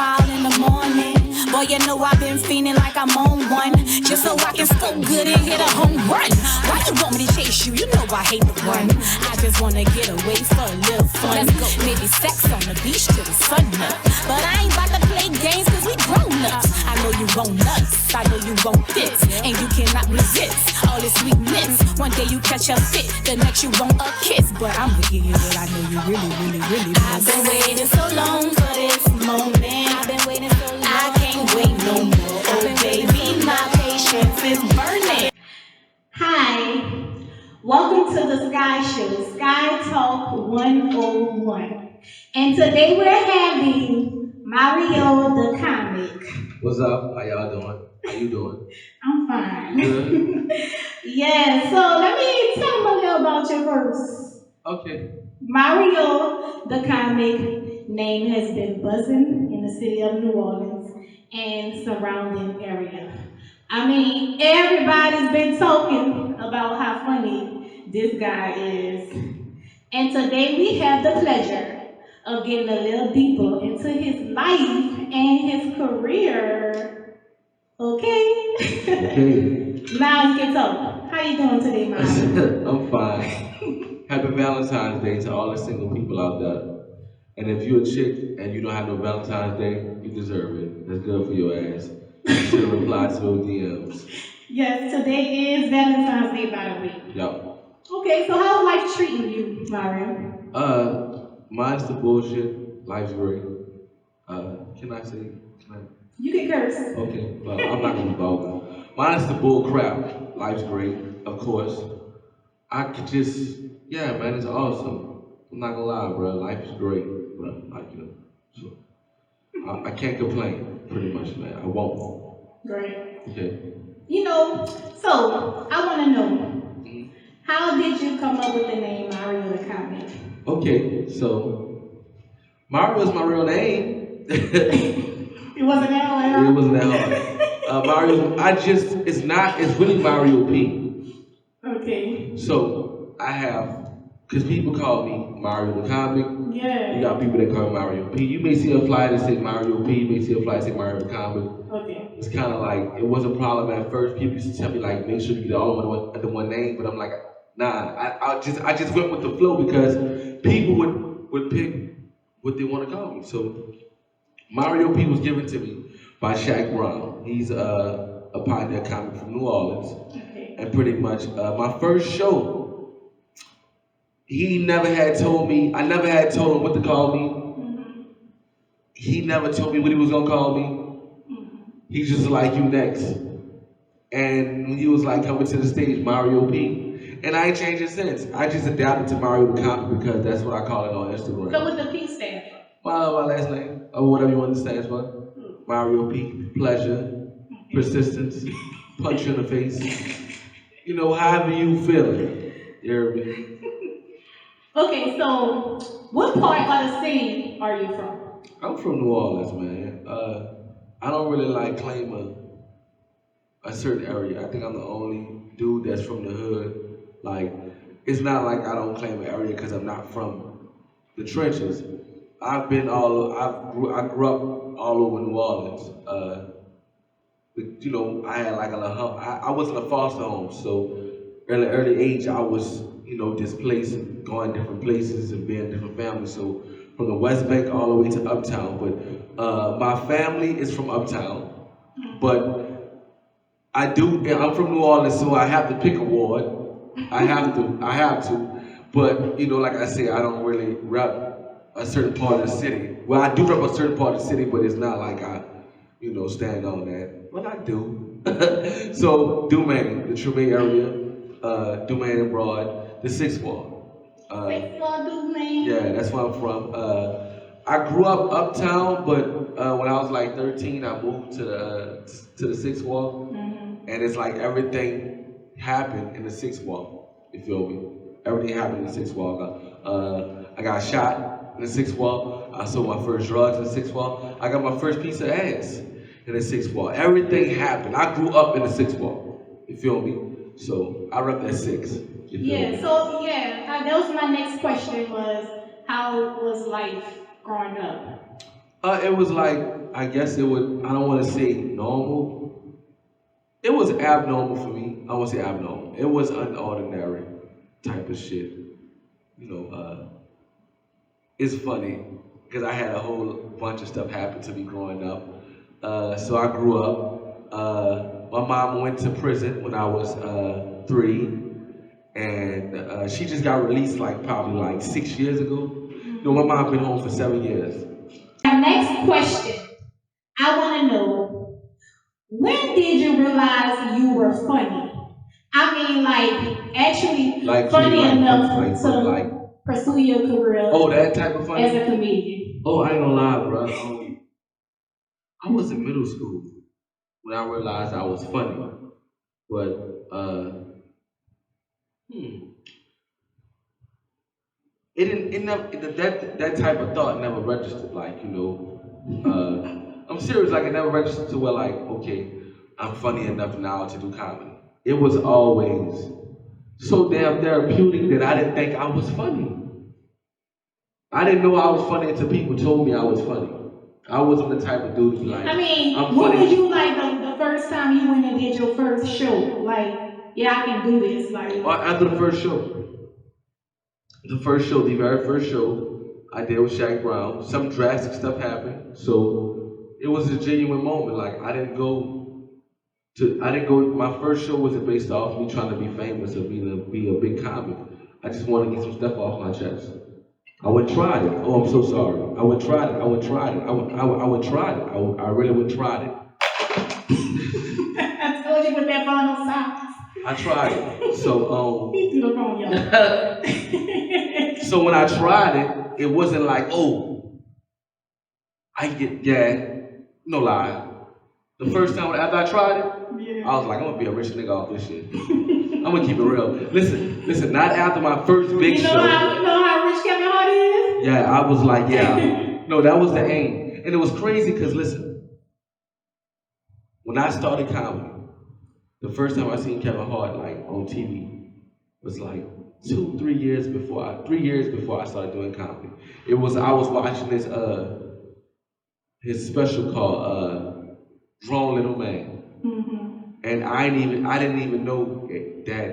smile in the morning. Boy, you know I've been feeling like I'm on one, just so I can score good and hit a home run. Why you want me to chase you? You know I hate the run. I just wanna get away for a little fun. Let's go. Maybe sex on the beach till the sun up. But I ain't about to play games cause we grown ups. I know you want nuts, I know you want this, and you cannot resist all this sweetness. One day you catch a fit, the next you want a kiss. But I'ma give you what I know you really miss. I've been waiting so long for this moment. I've been waiting so long. I can't wait no more. Oh baby, my patience is burning. Hi, welcome to the Sky Show, Sky Talk 101. And today we're having Mario the Comic. What's up? How y'all doing? How you doing? I'm fine. Good. Yeah, so let me tell them a little about you first. Okay. Mario the Comic name has been buzzing in the city of New Orleans and surrounding area. I mean, everybody's been talking about how funny this guy is. And today we have the pleasure of getting a little deeper into his life and his career. Okay? Okay. Now you can talk. How you doing today, Mario? I'm fine. Happy Valentine's Day to all the single people out there. And if you're a chick and you don't have no Valentine's Day, you deserve it. That's good for your ass. You should reply to those DMs. Yes, today is Valentine's Day, by the way. Yup. Okay, so how's life treating you, Mario? Mine's the bullshit. Life's great. Can I say? Can I? You can curse. Okay, well, I'm not gonna be vulgar. Mine's the bull crap. Life's great, of course. I could just, yeah, man, it's awesome. I'm not gonna lie, bro. Life is great, bro. Like, you know, so I can't complain, pretty much, man. I won't. Great. Okay. You know, so I want to know, Mhm. how did you come up with the name Mario the Comic? Okay, so Mario is my real name. It wasn't that hard. It wasn't that hard. Mario, it's really Mario P. Okay. So I have, because people call me Mario the Comic. Yeah. You got people that call me Mario P. You may see a flyer that say Mario P. You may see a flyer that say Mario the Comic. Okay. It's kind of like, it was a problem at first. People used to tell me, like, make sure you get all the one name. But I'm like, nah, I just went with the flow because people would pick what they want to call me. So Mario P was given to me by Shaq Brown. He's a pioneer comic from New Orleans. Okay. And pretty much my first show, he never had told me, I never had told him what to call me. Mm-hmm. He never told me what he was gonna call me. Mm-hmm. He's just like, you next. And he was like, coming to the stage, Mario P. And I ain't changed it since. I just adapted to Mario the Comic because that's what I call it on Instagram. So what the P stand for? My last name, or whatever you want to stand for. Mario P. Pleasure, persistence, punch you in the face. You know, however you feel it. You hear me? Okay, so what part of the city are you from? I'm from New Orleans, man. I don't really like claim a certain area. I think I'm the only dude that's from the hood. Like, it's not like I don't claim an area because I'm not from the trenches. I grew up all over New Orleans. But, you know, I had like I was in a foster home, so early age I was, you know, displaced, going different places and being different families. So from the West Bank all the way to Uptown. But my family is from Uptown, but I'm from New Orleans, so I have to pick a ward. I have to. But, you know, like I say, I don't really rep a certain part of the city. Well, I do rep a certain part of the city, but it's not like I, you know, stand on that. But I do. So, Dumaine, the Treme area, Dumaine and Broad, the Sixth Ward. Sixth Ward, Dumaine? Yeah, that's where I'm from. I grew up uptown, but when I was like 13, I moved to the Sixth Ward. Mm-hmm. And it's like everything happened in the Sixth Ward. You feel me? Everything happened in the Sixth Ward. I got shot in the Sixth Ward. I sold my first drugs in the Sixth Ward. I got my first piece of ass in the Sixth Ward. Everything happened. I grew up in the Sixth Ward. You feel me? So I rep that six. You feel me? So that was my next question was, how was life growing up? It was like, I guess it would, I don't want to say normal. It was abnormal for me. I won't say abnormal. It was unordinary type of shit. You know, it's funny because I had a whole bunch of stuff happen to me growing up. So I grew up. My mom went to prison when I was 3, and she just got released like probably like 6 years ago. No, my mom been home for 7 years. My next question, I want to know, when did you realize you were funny? I mean, like, actually Like funny like enough like to pursue your career oh, that type of as funny. a comedian. Oh, I ain't gonna lie, bro. I was in middle school when I realized I was funny, but hmm, it didn't. It never. That type of thought never registered. Like, I'm serious. Like, it never registered to where, like, okay, I'm funny enough now to do comedy. It was always so damn therapeutic that I didn't think I was funny. I didn't know I was funny until people told me I was funny. I wasn't the type of dude to be like, I mean, I'm what funny. was you like the first time you went and did your first show? Like, yeah, I can do this. Like, Or after the first show, the very first show I did with Shaq Brown, some drastic stuff happened. So it was a genuine moment. Like, I didn't go, my first show wasn't based off me trying to be famous or be a big comic. I just wanted to get some stuff off my chest. I would try it. Oh, I'm so sorry. I would try it. I would try it. I would try it. I really would try it. I told you with that phone on silence. I tried it. So He threw the phone, y'all. so when I tried it, it wasn't like, oh, I get gagged. No lie. The first time after I tried it, Yeah. I was like, I'm gonna be a rich nigga off this shit. I'm gonna keep it real. Listen, not after my first big You know show. how rich Kevin Hart is? Yeah, I was like, yeah. No, that was the aim. And it was crazy because listen, when I started comedy, the first time I seen Kevin Hart like on TV was like 3 years before I started doing comedy. I was watching his special called Grown Little Man. Mm-hmm. And I didn't even know that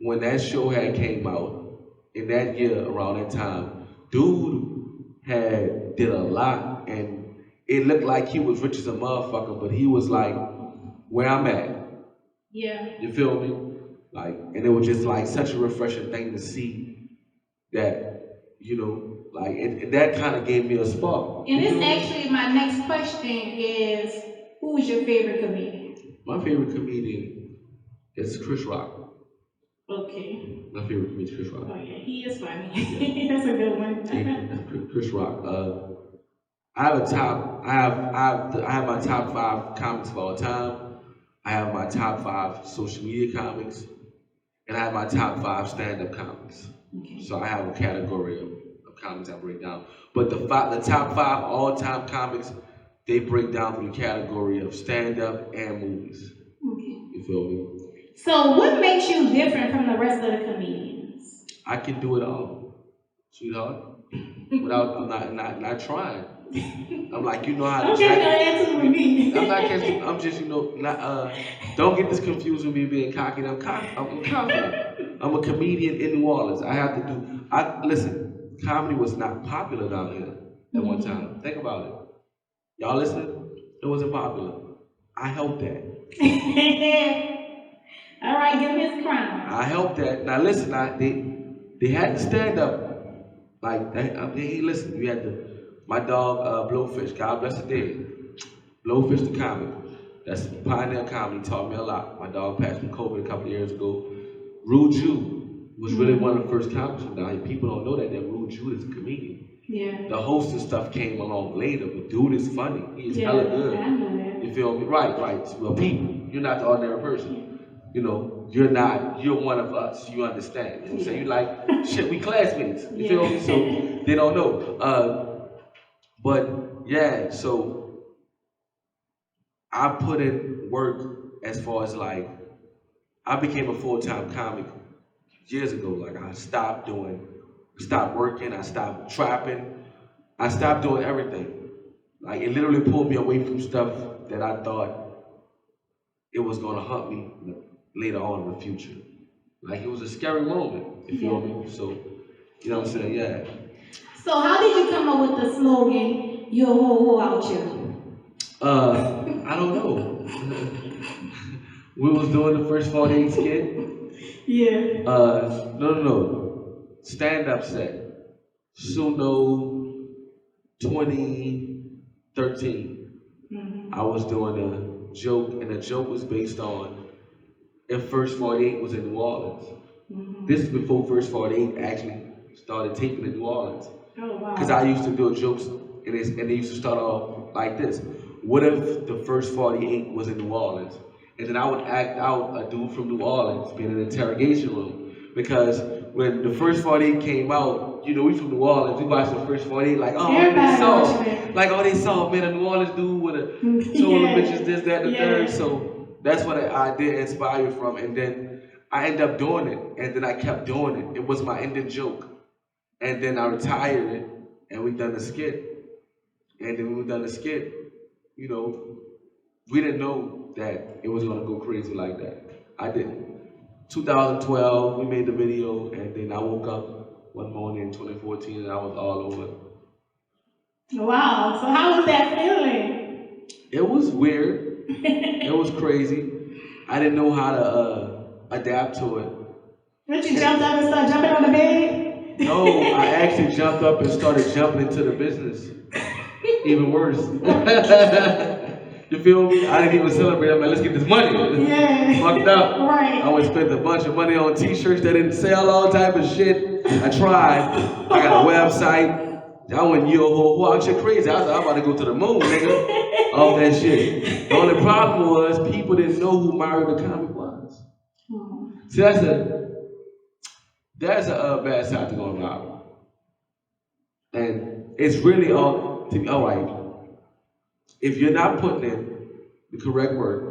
when that show had came out in that year around that time, dude had did a lot, and it looked like he was rich as a motherfucker, but he was like where I'm at. Yeah. You feel me? Like, and it was just like such a refreshing thing to see that, like that kind of gave me a spark. And this actually, my next question is, who is your favorite comedian? My favorite comedian is Chris Rock. Okay. My favorite comedian is Chris Rock. Oh yeah, he is funny. That's a good one. Chris Rock. I have a top. I have my top 5 comics of all time. I have my top 5 social media comics, and I have my top 5 stand-up comics. Okay. So I have a category of comics I break down. But the top 5 all-time comics, they break down through the category of stand-up and movies. Okay. You feel me? So what makes you different from the rest of the comedians? I can do it all, sweetheart. Without I'm not trying. I'm like, you know how to Okay, no answer with me. I'm not catching. I'm just, not. Don't get this confused with me being cocky. I'm confident. I'm a comedian in New Orleans. I have to do. Listen. Comedy was not popular down here at one time. Think about it. Y'all listening? It wasn't popular. I helped that. All right, give me his crown. I helped that. Now listen. They had to stand up. Like, hey, listen. You had to. My dog, Blowfish, God bless the dead. Blowfish the comic. That's pioneer comedy, taught me a lot. My dog passed from COVID a couple of years ago. Rude Jew was really one of the first comics from down here. People don't know that Rude Jew is a comedian. Yeah. The host and stuff came along later, but dude is funny. He is Yeah, hella good. I know that. You feel me? Right. Well, people, you're not the ordinary person. You're one of us. You understand. You know what I'm saying? You like, shit, we classmates. You feel me? So they don't know. But yeah, so I put in work as far as like, I became a full-time comic years ago. Like I stopped working, I stopped trapping, I stopped doing everything. Like it literally pulled me away from stuff that I thought it was gonna haunt me later on in the future. Like it was a scary moment, you feel me? So, you know what I'm saying? Yeah. So how did you come up with the slogan, "You're a whole out here"? I don't know. We was doing the first 48 skit. Yeah. No. Stand up set. Suno 2013. I was doing a joke, and the joke was based on if First 48 was in New Orleans. This is before First 48 actually started taping in New Orleans. Oh wow. Because I used to do jokes, and they used to start off like this. What if the First 48 was in New Orleans? And then I would act out a dude from New Orleans being in an interrogation room. Because when the First 48 came out, you know, we from New Orleans, we watched the First 48, like, oh, they saw, man, a New Orleans dude with a total bitches, this, that, and the third. So that's what I did inspire from. And then I ended up doing it, and then I kept doing it. It was my ending joke. And then I retired it, and we done the skit. And then when we done the skit, you know, we didn't know that it was gonna go crazy like that. I didn't. 2012, we made the video, and then I woke up one morning in 2014, and I was all over. Wow. So how was that feeling? It was weird. It was crazy. I didn't know how to adapt to it. But you jumped up and started jumping on the bed? No, I actually jumped up and started jumping into the business. Even worse. You feel me? I didn't even celebrate. I'm like, let's get this money. Yeah. Fucked up. Right. I went and spent a bunch of money on t-shirts that didn't sell, all type of shit. I tried. I got a website. I went, yo, out shit crazy. I was like, I'm about to go to the moon, nigga. All that shit. The only problem was people didn't know who Mario the Comic was. See, that's a bad side to go viral. And it's really all right. If you're not putting in the correct work,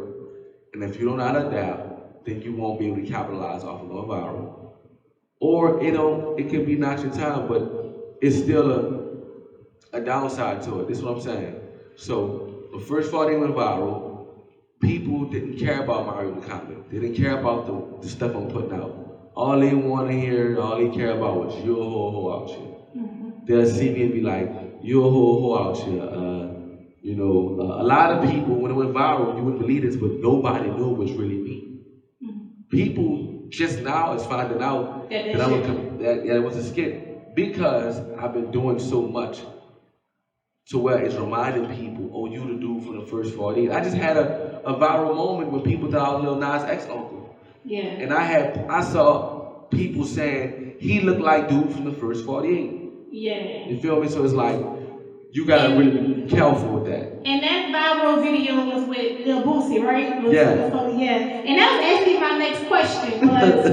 and if you don't know how to adapt, then you won't be able to capitalize off of going viral. Or it can be not your time, but it's still a downside to it. This is what I'm saying. So the first 40 went viral. People didn't care about Mario the Comic. They didn't care about the stuff I'm putting out. All they want to hear, all they care about was you're a ho out here. They'll see me and be like, you're a ho out here. A lot of people, when it went viral, you wouldn't believe this, but nobody knew it was really me. People just now is finding out that it was a skit because I've been doing so much to where it's reminding people, oh, you the dude from the first 48. I just had a viral moment when people thought I was Lil Nas X uncle. Yeah. And I saw people saying he looked like dude from the first 48. Yeah. You feel me? So it's like, you gotta really be careful with that. And that viral video was with Lil Boosie, right? Yeah. So, yeah. And that was actually my next question. Was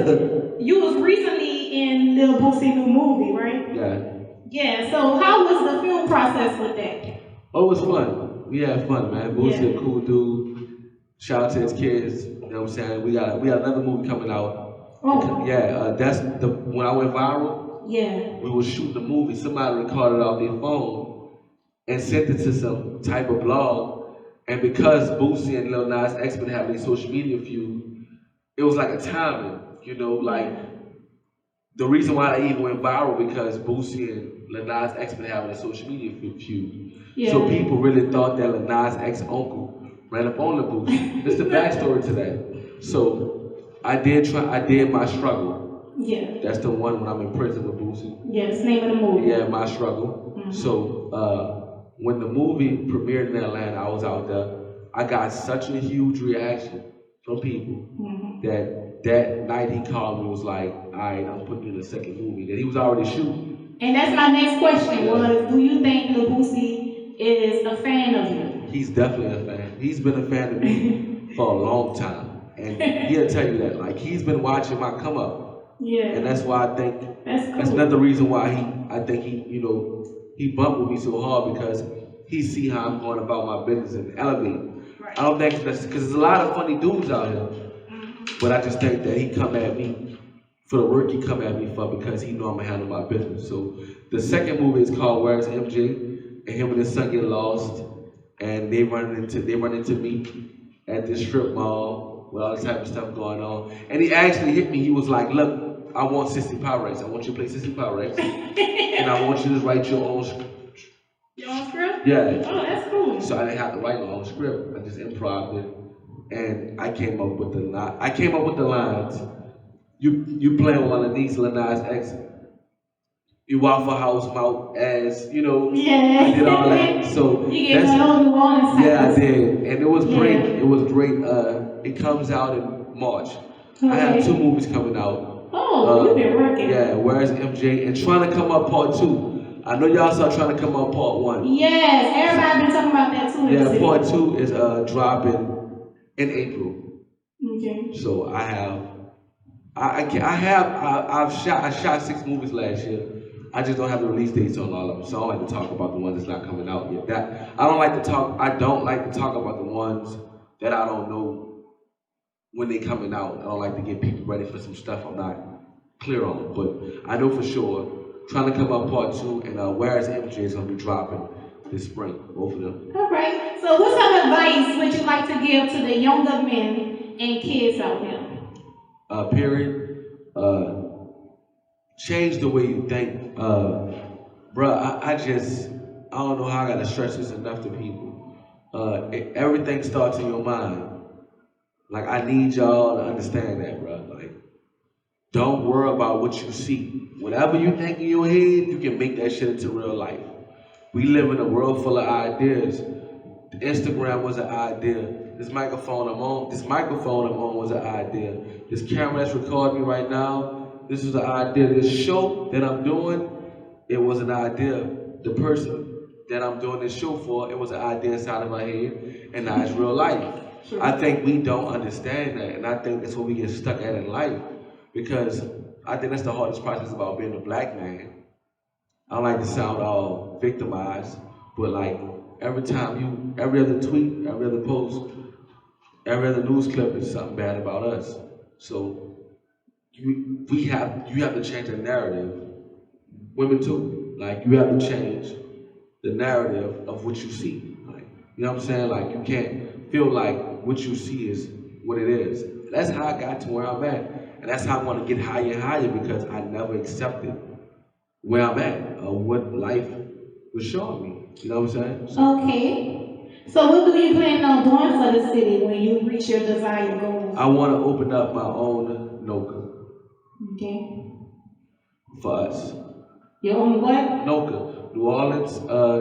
you was recently in Lil Boosie new movie, right? Yeah. Yeah. So how was the film process with that? Oh, it was fun. We had fun, man. Boosie a cool dude. Shout out to his kids. You know what I'm saying? We got another movie coming out. Oh. Yeah. That's when I went viral. Yeah. We were shooting the movie. Somebody recorded off their phone and sent it to some type of blog. And because Boosie and Lil Nas X been having a social media feud, it was like a timing, like the reason why they even went viral because Boosie and Lil Nas X been having a social media feud. Yeah. So people really thought that Lil Nas X uncle ran up on the Boosie. That's the backstory to that. So I did my struggle. Yeah. That's the one when I'm in prison with Boosie. Yeah, it's the name of the movie. Yeah, My Struggle. So when the movie premiered in Atlanta, I was out there. I got such a huge reaction from people that night he called me and was like, all right, I'm putting you in a second movie that he was already shooting. And that's my next question was, do you think Lil Boosie is a fan of you? He's definitely a fan. He's been a fan of me for a long time. And he'll tell you that. Like, he's been watching my come up. Yeah. And that's why I think, that's another reason why he bumped with me so hard because he see how I'm going about my business and elevating. Right. I don't think that's because there's a lot of funny dudes out here, but I just think that he come at me for the work he come at me for because he know I'm gonna handle my business. So the second movie is called Where's MJ, and him and his son get lost, and they run into me at this strip mall with all this type of stuff going on. And he actually hit me. He was like, "Look, I want Sissy Pyrex. I want you to play Sissy Pyrex, and I want you to write your own Your own script? yeah." Oh, that's cool. So I didn't have to write my own script. I just improv it, and I came up with the line. I came up with the lines. You playing one of these Lil Nas X. You Waffle House mouth as Yeah. I did all that. So You get my own New Orleans type yeah, I of- did, and it was great. Yeah. It was great. It comes out in March. I have Okay. 2 movies coming out. Oh, you've been working. Yeah, Where's MJ and Trying to Come Up Part 2. I know y'all saw Trying to Come Up Part 1. Yes, everybody been talking about that too. in the Yeah, city. Part 2 is dropping in April. Okay. So I shot 6 movies last year. I just don't have the release dates on all of them, so I don't like to talk about the ones that's not coming out yet. I don't like to talk about the ones that I don't know when they coming out. I don't like to get people ready for some stuff I'm not clear on. But I know for sure, Trying to Come Up Part 2 and Where's MJ is gonna be dropping this spring, both of them. All right. So, what some advice would you like to give to the younger men and kids out there? Period. Change the way you think. Bruh, I don't know how I gotta stress this enough to people. Everything starts in your mind. Like, I need y'all to understand that, bruh. Like, don't worry about what you see. Whatever you think in your head, you can make that shit into real life. We live in a world full of ideas. Instagram was an idea. This microphone I'm on was an idea. This camera that's recording me right now, this is an idea. This show that I'm doing, it was an idea. The person that I'm doing this show for, it was an idea inside of my head, and now it's real life. Sure. I think we don't understand that, and I think that's what we get stuck at in life, because I think that's the hardest process about being a black man. I don't like to sound all victimized, but like every other tweet, every other post, every other news clip is something bad about us. So you have to change the narrative. Women too. Like, you have to change the narrative of what you see. Like, you know what I'm saying? Like, you can't feel like what you see is what it is. That's how I got to where I'm at. And that's how I want to get higher and higher, because I never accepted where I'm at, or what life was showing me. You know what I'm saying? So, Okay. So, what do you plan on doing for the city when you reach your desired goals? I want to open up my own NOCA Okay. for us. Your own what? NOCA, New Orleans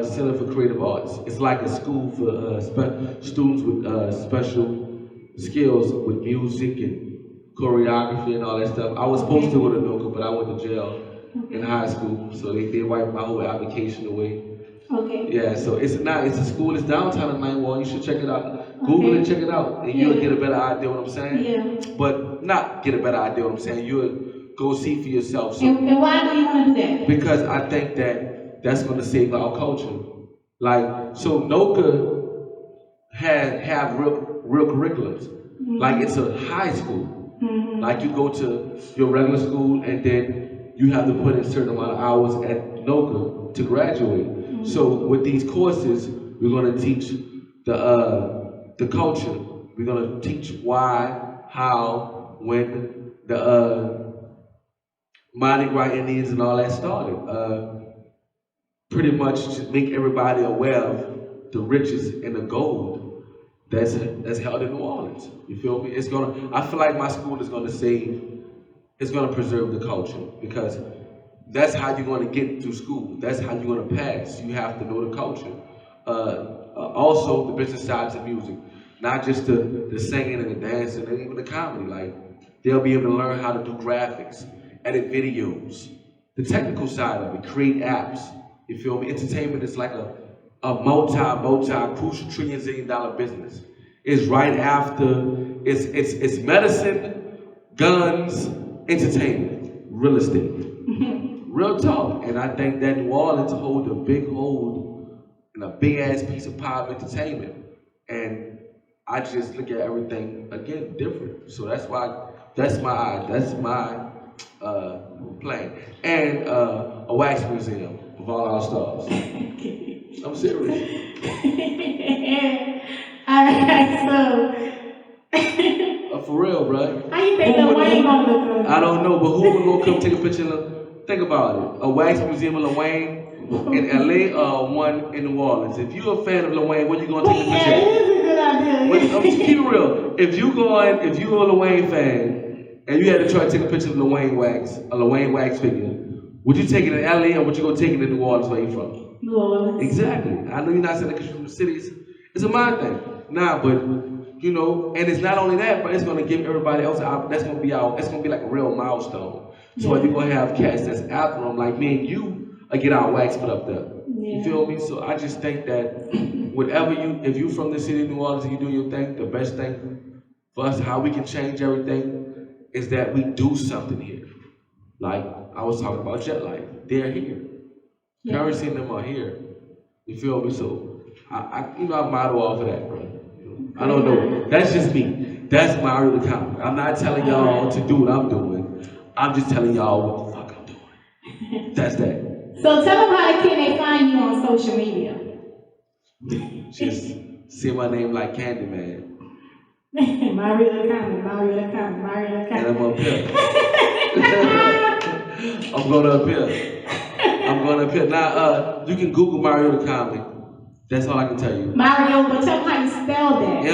Center for Creative Arts. It's like a school for students with special skills with music and choreography and all that stuff. I was supposed to go to NOCA, but I went to jail in high school, so they wiped my whole application away. Okay. Yeah, so it's a school. It's downtown in Ninewall. You should check it out. Google it, check it out, and you'll get a better idea what I'm saying. Yeah. But not get a better idea what I'm saying. You'll go see for yourself. So, And why do you want to do that? because I think that's going to save our culture. Like, so NOCA have real curriculums. Like, it's a high school. Like, you go to your regular school, and then you have to put in a certain amount of hours at NOCA to graduate. So with these courses, we're going to teach the culture. We're going to teach why, how, when the Mardi Gras Indians and all that started. Pretty much just make everybody aware of the riches and the gold that's held in New Orleans. You feel me? I feel like my school is going to preserve the culture, because that's how you're going to get through school. That's how you're going to pass. You have to know the culture. Also, the business sides of music, not just the singing and the dancing, and even the comedy. Like, they'll be able to learn how to do graphics, edit videos, the technical side of it, create apps. You feel me? Entertainment is like a multi trillion zillion dollar business. It's right after it's medicine, guns, entertainment, real estate. Real talk. And I think that New Orleans hold a big hold and a big ass piece of pie of entertainment. And I just look at everything again different. So that's my plan. And a wax museum of all our stars. I'm serious. Alright, so. For real, bro. How you think Lil Wayne gonna look good? I don't know, but who would gonna come take a picture of think about it. A wax museum of Lil Wayne in LA or one in New Orleans. If you're a fan of Lil Wayne, what you gonna take a picture Yeah, of? it is a good idea. I'm just keep it real. If you're a Lil Wayne fan and you had to try to take a picture of a Lil Wayne wax figure, would you take it in LA or would you go take it in New Orleans where you from? New Orleans. Exactly. I know you're not saying that because you're from the cities. It's a mind thing. Nah, but you know, and it's not only that, but it's gonna give everybody else it's gonna be like a real milestone. So if you're gonna have cats that's after them, like me and you, get our wax put up there. You feel me? So I just think that if you're from the city of New Orleans and you do your thing, the best thing for us, how we can change everything, is that we do something here. Like I was talking about Jet Life, they're here. Currency and them are here. You feel me? So I model off of that, bro. I don't know. That's just me. That's Mario the Comic. I'm not telling y'all to do what I'm doing. I'm just telling y'all what the fuck I'm doing. That's that. So tell them how can they find you on social media? Just say my name like Candyman. Mario the Comic, Mario the Comic, Mario the Comic. And I'm up here. I'm going up here. Now, you can Google Mario the Comic. That's all I can tell you. Mario, but tell them how you spell that.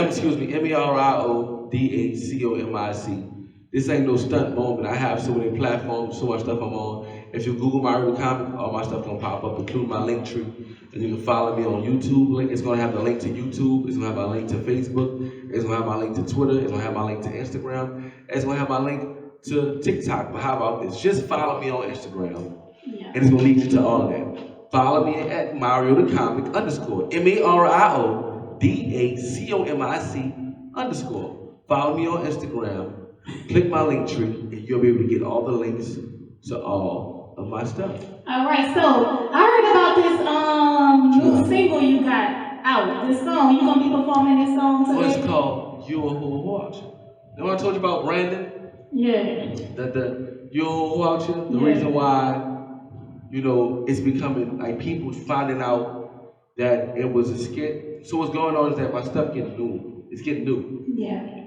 MERIODACOMIC. This ain't no stunt moment. I have so many platforms, so much stuff I'm on. If you Google Mario the Comic, all my stuff gonna pop up, including my link tree. And you can follow me on YouTube. It's gonna have the link to YouTube. It's gonna have my link to Facebook. It's gonna have my link to Twitter. It's gonna have my link to Instagram. It's gonna have my link to TikTok. But how about this? Just follow me on Instagram. And it's gonna lead you to all of that. Follow me at Mario the Comic _ MARIODACOMIC _ Follow me on Instagram. Click my link tree, and you'll be able to get all the links to all of my stuff. All right, so I heard about this new single you got out. This song, you gonna be performing this song today? Oh, it's called You a Who Watch. You know what I told you about Brandon? Yeah. That the You a Who Watch, the reason why, it's becoming like people finding out that it was a skit. So what's going on is that my stuff getting new. It's getting new. Yeah.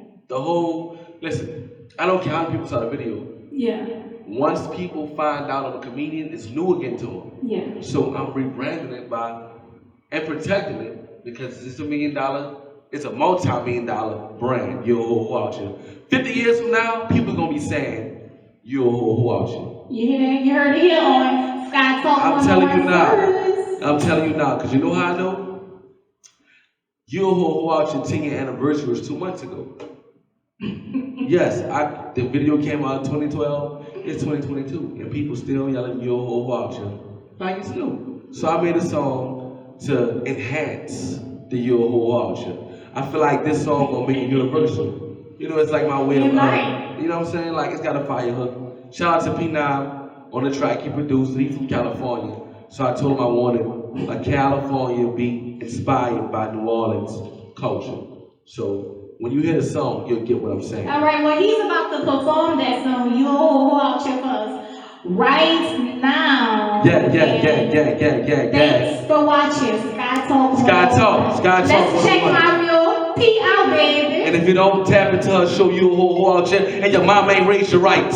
Listen, I don't care how many people saw the video. Yeah. Once people find out I'm a comedian, it's new again to them. Yeah. So I'm rebranding it and protecting it because it's it's a multi-million-dollar brand, Yo Ho Watcher. 50 years from now, people are gonna be saying, Yo Ho Watcher. You hear that? You heard it here on Sky Talk. I'm telling you now, because you know how I know? Yo Ho Watcher 10-year anniversary was 2 months ago. Yes, the video came out in 2012. It's 2022, and people still yelling "Yo Ho Watcher" like it's new. So I made a song to enhance the Yo Ho Watcher. I feel like this song gonna make it universal. It's like my way of, you know what I'm saying? Like it's got a fire hook. Shout out to P9 on the track he produced. He's from California, so I told him I wanted a California beat inspired by New Orleans culture. So when you hear the song, you'll get what I'm saying. All right, well, he's about to perform that song, Yo Ho Watcher, right now. Yeah. Thanks for watching Sky Talk. Let's check Mario P out, baby. And if you don't tap into her show, Yo Ho Watcher, and your mom ain't raised you right.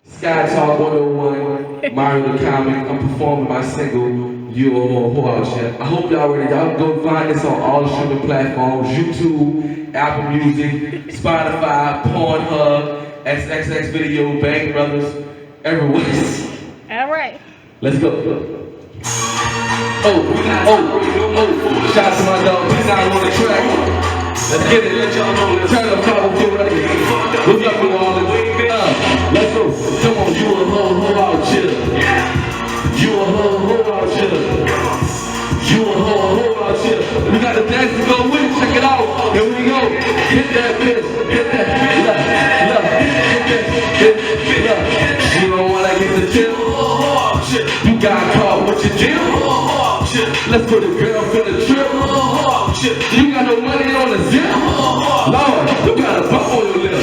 Sky Talk 101, Mario the Comic. I'm performing my single, Yo Ho Watcher. I hope y'all ready. Y'all go find this on all the streaming platforms, YouTube, Apple Music, Spotify, Pornhub, XXX Video, Bang Brothers, everywhere. All right. Let's go. Shout out to my dog, P9 on the track. Let's get it. Turn the power to ready. What's up, New Orleans? Let's go. Come on, you a Ho Watcher. You a Ho Watcher. You a Ho Watcher. We got the dance to go with it. Check it out. Here we go. Hit that bitch. Hit that bitch. Look. You don't wanna get the tip. You got caught with your deal. Let's put a girl for the trip. You got no money on the zip. Lord, you got a bump on your lip.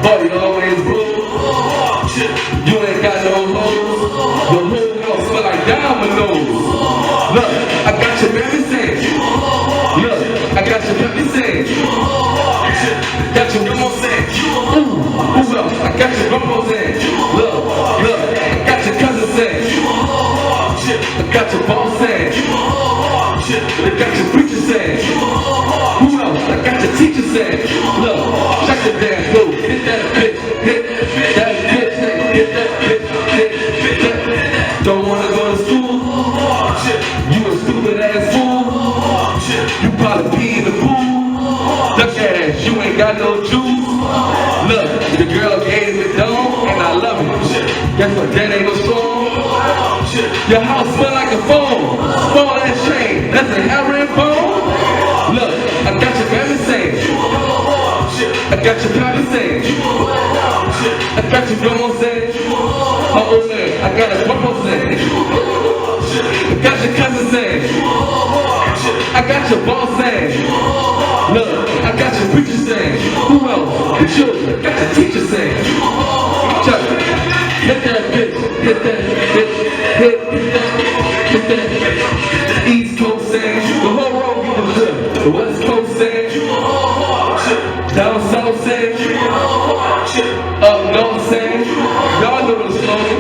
But you always broke. You ain't got no hoes. Your whole house smell like dominoes. Look. got your cousin saying, got your grandma saying, who else? I got your grandma saying, look, I got your cousin saying, I got your boss saying, I got your preacher saying, who else? I got your teacher saying, look, check the damn blue, hit that bitch, hit that bitch, hit that bitch, hit that. Don't wanna go to school? You a stupid ass fool. You probably pee in the pool. Look at that, you ain't got no juice. Look, the girl gave me dome and I love it. Guess what? That ain't no storm. Your house smell like a phone. Small ass chain, that's a herring bone. Look, I got your family saying, I got your parents saying, I got your grandma saying, my old man, I got a grandma saying, I got your cousin saying, I got your boss saying, look, I got your preacher saying, who else? The children, I got your teacher saying, Chuck, hit that bitch, hit that bitch, hit that. East Coast saying, the whole road getting good. The West Coast saying, down South saying, up North saying, y'all know the slogan.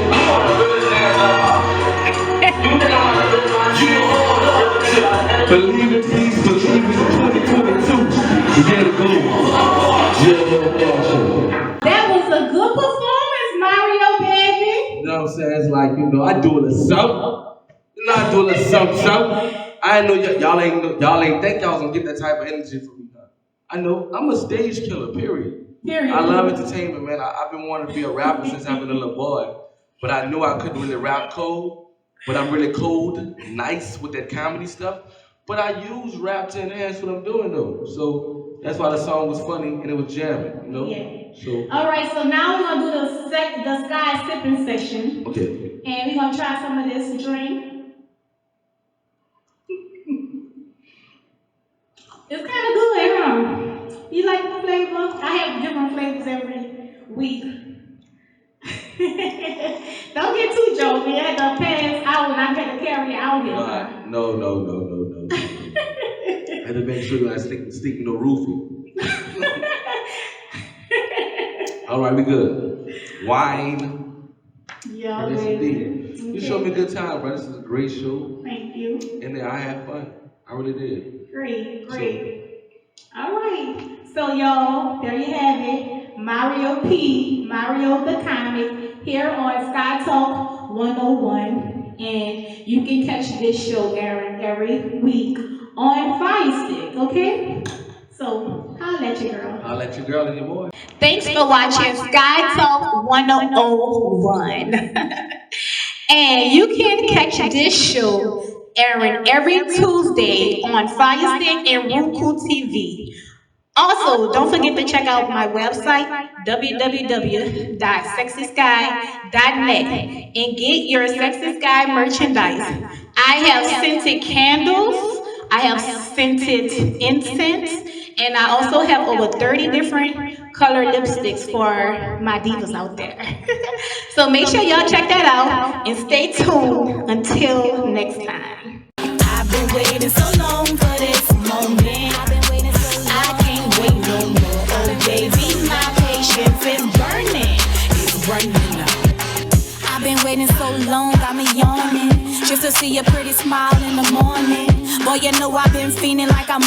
Believe in peace, believe in 2022. You gotta go. That was a good performance, Mario, baby. You know what I'm saying? It's like, I do a little something. You know, I do a little something. I know y'all ain't think y'all was gonna get that type of energy from me. I know I'm a stage killer, period. I love entertainment, man. I've been wanting to be a rapper since I've been a little boy. But I knew I couldn't really rap cold. But I'm really cold, nice with that comedy stuff. But I use rap to enhance what I'm doing though. So that's why the song was funny and it was jamming, Yeah. So. All right, so now we're gonna do the sky sipping session. Okay. And we're gonna try some of this drink. It's kind of good, huh? You like the flavor? I have different flavors every week. Don't get too jovial. I had to pass out and I had to carry it out here. No. I had to make sure that I stick no roofie. All right, we good. Wine. Yeah, yes, baby. indeed. You showed me a good time, bro. This is a great show. Thank you. And then I had fun. I really did. Great. All right. So, y'all, there you have it. Mario P, Mario the Comic, here on Sky Talk 101. And you can catch this show airing every week on Fire Stick, okay? So, holla at your girl. I'll let your girl and your boy. Thanks for watching Sky Talk 101. And you can catch this show airing every Tuesday on Fire Stick and Roku TV. Also, don't forget to check out my website, www.sexysky.net, and get your Sexy Sky merchandise. I have scented candles, I have scented incense, and I also have over 30 different color lipsticks for my divas out there. So make sure y'all check that out and stay tuned until next time. I've been waiting so long for this moment. I can't wait no more. Oh baby, my patience is burning. It's burning up. I've been waiting so long, got me yawning, just to see your pretty smile in the morning. Boy, you know I've been feeling like I'm